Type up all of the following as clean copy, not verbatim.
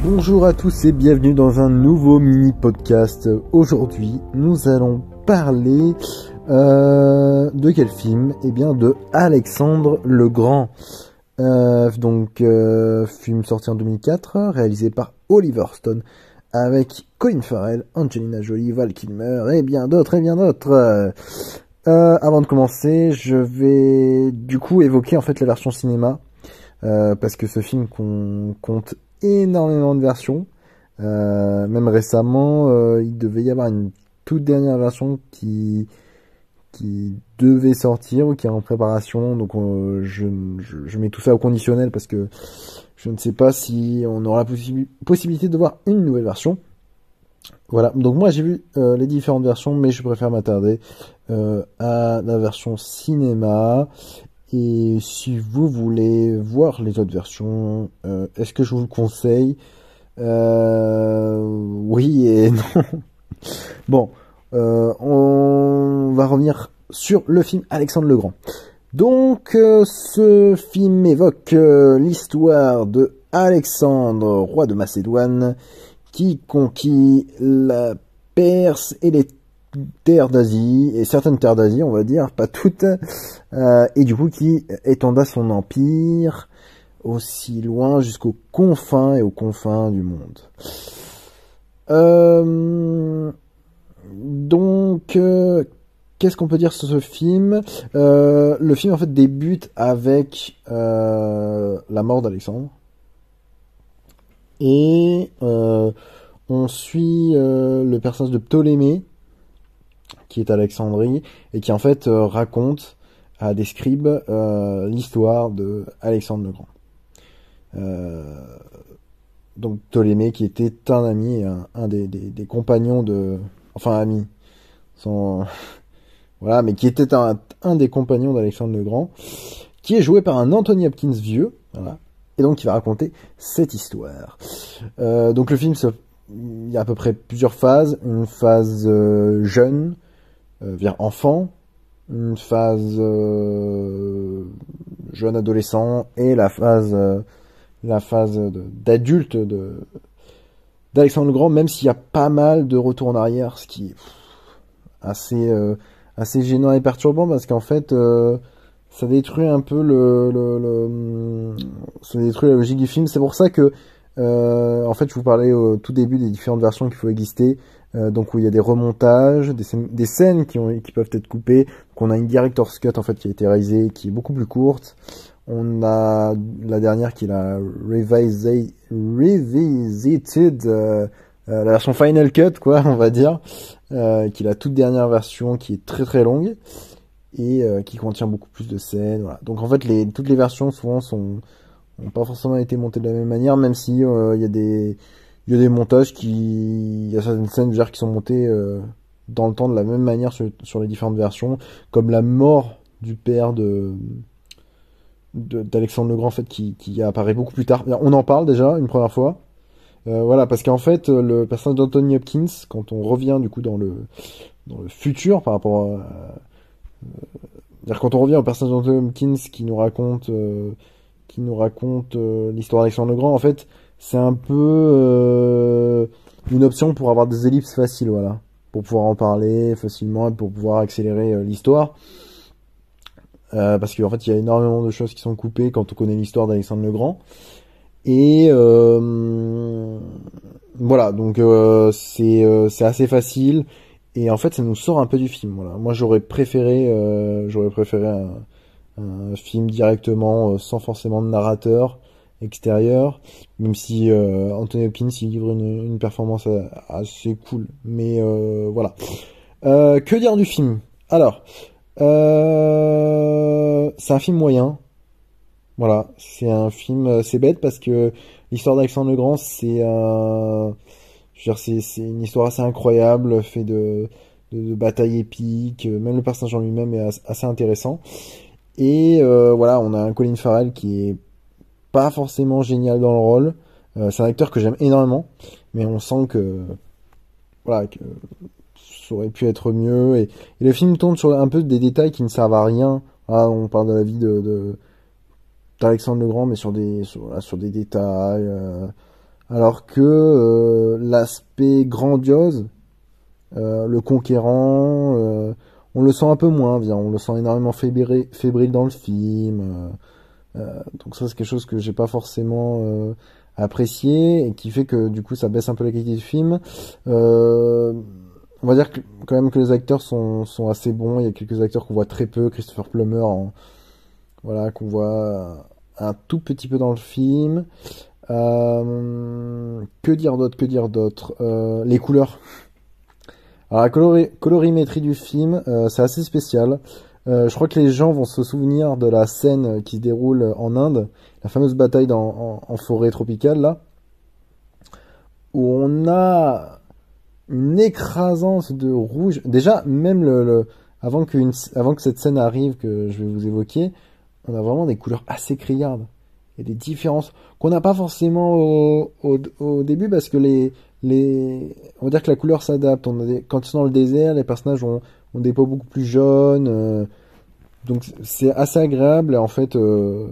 Bonjour à tous et bienvenue dans un nouveau mini-podcast. Aujourd'hui, nous allons parler de quel film? Eh bien, de Alexandre le Grand. Film sorti en 2004, réalisé par Oliver Stone, avec Colin Farrell, Angelina Jolie, Val Kilmer et bien d'autres Avant de commencer, je vais du coup évoquer en fait la version cinéma, parce que ce film compte énormément de versions. Même récemment, il devait y avoir une toute dernière version qui devait sortir ou qui est en préparation. Donc je mets tout ça au conditionnel parce que je ne sais pas si on aura la possibilité de voir une nouvelle version. Voilà, donc moi j'ai vu les différentes versions, mais je préfère m'attarder à la version cinéma. Et si vous voulez voir les autres versions, est-ce que je vous le conseille? Oui et non. Bon, on va revenir sur le film Alexandre le Grand. Donc, ce film évoque l'histoire de Alexandre, roi de Macédoine, qui conquit la Perse et les terres d'Asie, et certaines terres d'Asie, on va dire, pas toutes, et du coup qui étenda son empire aussi loin jusqu'aux confins et aux confins du monde. Qu'est-ce qu'on peut dire sur ce film? Le film en fait débute avec la mort d'Alexandre, et on suit le personnage de Ptolémée, qui est à Alexandrie, et qui en fait raconte à des scribes l'histoire de Alexandre le Grand. Donc Ptolémée, qui était un ami, un des compagnons de... Enfin, ami. Voilà, mais qui était un des compagnons d'Alexandre le Grand, qui est joué par un Anthony Hopkins vieux, voilà, et donc qui va raconter cette histoire. Donc le film, il y a à peu près plusieurs phases. Une phase jeune, vers enfant, une phase jeune adolescent, et la phase d'adulte d'Alexandre le Grand, même s'il y a pas mal de retours en arrière, ce qui est assez gênant et perturbant, parce qu'en fait ça détruit un peu ça détruit la logique du film. C'est pour ça que en fait je vous parlais au tout début des différentes versions qu'il faut exister, donc où il y a des remontages, des scènes qui peuvent être coupées. Donc on a une director's cut en fait qui a été réalisée, qui est beaucoup plus courte. On a la dernière qui est la revisited, la version final cut quoi, on va dire, qui est la toute dernière version, qui est très très longue et qui contient beaucoup plus de scènes. Voilà. Donc en fait toutes les versions souvent n'ont pas forcément été montées de la même manière, même si il y a des montages il y a certaines scènes qui sont montées dans le temps de la même manière sur les différentes versions, comme la mort du père d'Alexandre le Grand en fait, qui apparaît beaucoup plus tard. On en parle déjà une première fois. Voilà, parce qu'en fait le personnage d'Anthony Hopkins, quand on revient du coup dans le futur par rapport quand on revient au personnage d'Anthony Hopkins qui nous raconte l'histoire d'Alexandre le Grand, en fait c'est un peu une option pour avoir des ellipses faciles, voilà, pour pouvoir en parler facilement et pour pouvoir accélérer l'histoire. Parce qu'en fait il y a énormément de choses qui sont coupées quand on connaît l'histoire d'Alexandre le Grand. Et voilà, donc c'est assez facile, et en fait ça nous sort un peu du film. Voilà, moi j'aurais préféré un film directement, sans forcément de narrateur extérieur, même si Anthony Hopkins il livre une performance assez cool. Mais voilà. Que dire du film? Alors, c'est un film moyen. Voilà, c'est un film, c'est bête parce que l'histoire d'Alexandre le Grand, c'est une histoire assez incroyable, fait de batailles épiques. Même le personnage en lui-même est assez intéressant. Et voilà, on a un Colin Farrell qui est pas forcément génial dans le rôle. C'est un acteur que j'aime énormément, mais on sent que voilà, que ça aurait pu être mieux. Et le film tourne sur un peu des détails qui ne servent à rien. Ah, on parle de la vie d'Alexandre le Grand, mais sur des détails. alors que l'aspect grandiose, le conquérant, on le sent un peu moins bien, on le sent énormément fébrile dans le film. Donc ça c'est quelque chose que j'ai pas forcément apprécié et qui fait que du coup ça baisse un peu la qualité du film. Euh, on va dire que, quand même que les acteurs sont assez bons. Il y a quelques acteurs qu'on voit très peu, Christopher Plummer, voilà, qu'on voit un tout petit peu dans le film. Que dire d'autre, que dire d'autre. Les couleurs. Alors la colorimétrie du film, c'est assez spécial. Je crois que les gens vont se souvenir de la scène qui se déroule en Inde, la fameuse bataille en forêt tropicale là, où on a une écrasance de rouge. Déjà, même avant que cette scène arrive que je vais vous évoquer, on a vraiment des couleurs assez criardes. Il y a des différences qu'on n'a pas forcément au début parce que on va dire que la couleur s'adapte. Quand ils sont dans le désert, les personnages ont des peaux beaucoup plus jaunes. Donc c'est assez agréable. Et en fait, je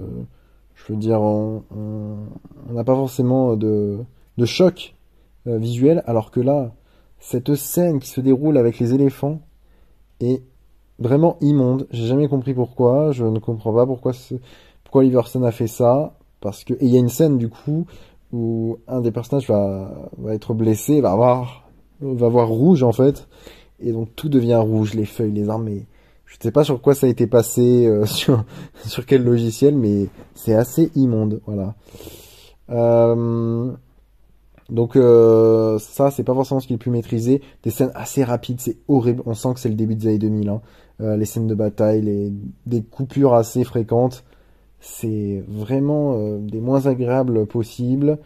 veux dire, on n'a pas forcément de choc visuel. Alors que là, cette scène qui se déroule avec les éléphants est vraiment immonde. J'ai jamais compris pourquoi. Je ne comprends pas pourquoi Oliver Stone a fait ça. Et il y a une scène du coup où un des personnages va être blessé, va voir rouge en fait, et donc tout devient rouge, les feuilles, les arbres. Mais je ne sais pas sur quoi ça a été passé, sur quel logiciel, mais c'est assez immonde, voilà. Euh, donc ça, c'est pas forcément ce qu'il a pu maîtriser. Des scènes assez rapides, c'est horrible. On sent que c'est le début des années 2000. Hein. Les scènes de bataille, des coupures assez fréquentes. C'est vraiment des moins agréables possibles.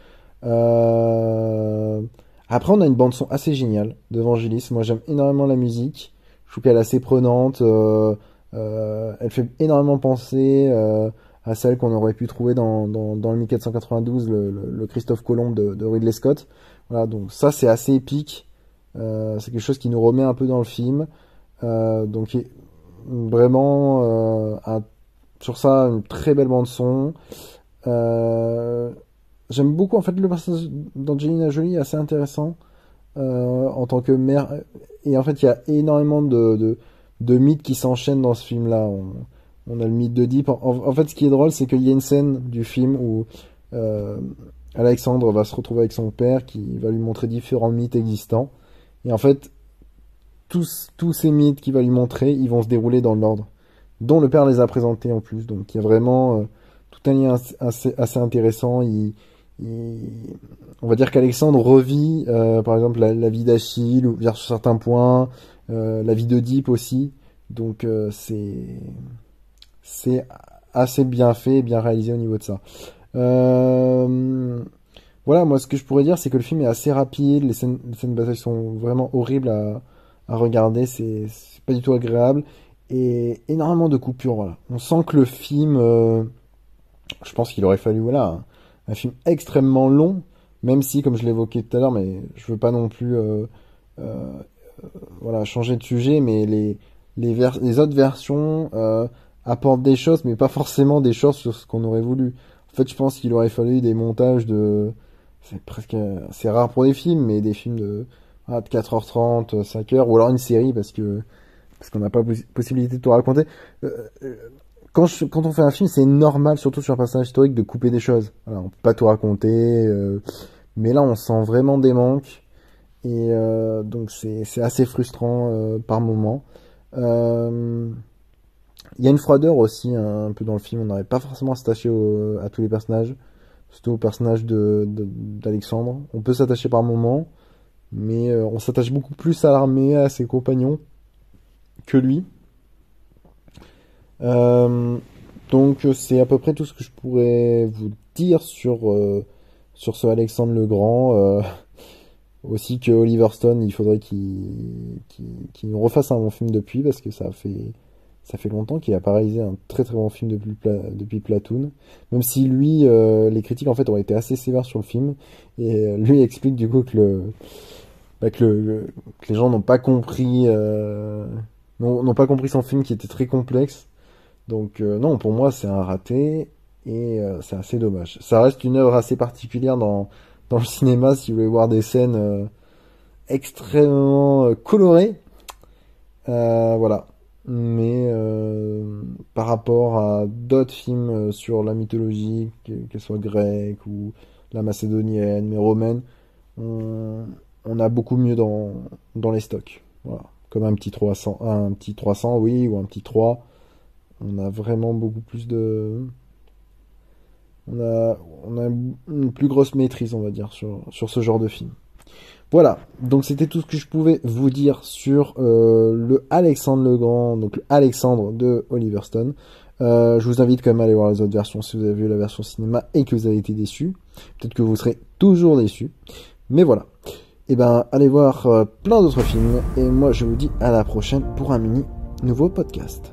Euh, Après, on a une bande son assez géniale de Vangelis. Moi, j'aime énormément la musique. Je trouve qu'elle est assez prenante. Elle fait énormément penser à celle qu'on aurait pu trouver dans le 1492, le Christophe Colomb de Ridley Scott. Voilà, donc ça, c'est assez épique. C'est quelque chose qui nous remet un peu dans le film. Donc, vraiment, sur ça, une très belle bande son. Euh, J'aime beaucoup en fait le personnage d'Angelina Jolie, assez intéressant en tant que mère. Et en fait, il y a énormément de mythes qui s'enchaînent dans ce film-là. On a le mythe d'Oedipe. En fait, ce qui est drôle, c'est qu'il y a une scène du film où euh, Alexandre va se retrouver avec son père qui va lui montrer différents mythes existants. Et en fait, tous ces mythes qu'il va lui montrer, ils vont se dérouler dans l'ordre, dont le père les a présentés en plus. Donc il y a vraiment tout un lien assez intéressant. On va dire qu'Alexandre revit, par exemple, la vie d'Achille, ou sur certains points, la vie d'Oedipe aussi. Donc c'est assez bien fait, bien réalisé au niveau de ça. Euh, voilà, moi ce que je pourrais dire, c'est que le film est assez rapide, les scènes de bataille sont vraiment horribles à regarder, c'est pas du tout agréable, et énormément de coupures, voilà. On sent que le film, je pense qu'il aurait fallu, voilà, un film extrêmement long, même si, comme je l'évoquais tout à l'heure, mais je veux pas non plus, euh, voilà, changer de sujet, mais les autres versions apportent des choses, mais pas forcément des choses sur ce qu'on aurait voulu. En fait, je pense qu'il aurait fallu des montages c'est presque, c'est rare pour des films, mais des films de 4h30, 5h, ou alors une série parce qu'on n'a pas possibilité de tout raconter. Quand on fait un film, c'est normal, surtout sur un personnage historique, de couper des choses. Voilà, on peut pas tout raconter, mais là, on sent vraiment des manques. Et donc c'est assez frustrant par moment. Euh, Il y a une froideur aussi un peu dans le film. On n'arrive pas forcément à s'attacher à tous les personnages, surtout au personnage d'Alexandre. On peut s'attacher par moment, mais on s'attache beaucoup plus à l'armée, à ses compagnons que lui. Euh, donc c'est à peu près tout ce que je pourrais vous dire sur ce Alexandre le Grand. Aussi que Oliver Stone, il faudrait qu'il nous refasse un bon film depuis, parce que ça fait longtemps qu'il a pas réalisé un très très bon film depuis Platoon. Même si lui, les critiques en fait ont été assez sévères sur le film, et lui explique du coup que les gens n'ont pas compris, n'ont pas compris son film qui était très complexe. Donc non, pour moi c'est un raté, et c'est assez dommage. Ça reste une œuvre assez particulière dans le cinéma si vous voulez voir des scènes extrêmement colorées. Voilà. Mais par rapport à d'autres films sur la mythologie, qu'elle soit grecque ou la macédonienne, mais romaine, on a beaucoup mieux dans les stocks. Voilà. Comme un petit 300, oui, ou un petit 3. On a vraiment beaucoup plus de... On a une plus grosse maîtrise, on va dire, sur ce genre de film. Voilà, donc c'était tout ce que je pouvais vous dire sur le Alexandre le Grand, donc le Alexandre de Oliver Stone. Je vous invite quand même à aller voir les autres versions si vous avez vu la version cinéma et que vous avez été déçus. Peut-être que vous serez toujours déçus. Mais voilà. Et ben, allez voir plein d'autres films. Et moi, je vous dis à la prochaine pour un nouveau podcast.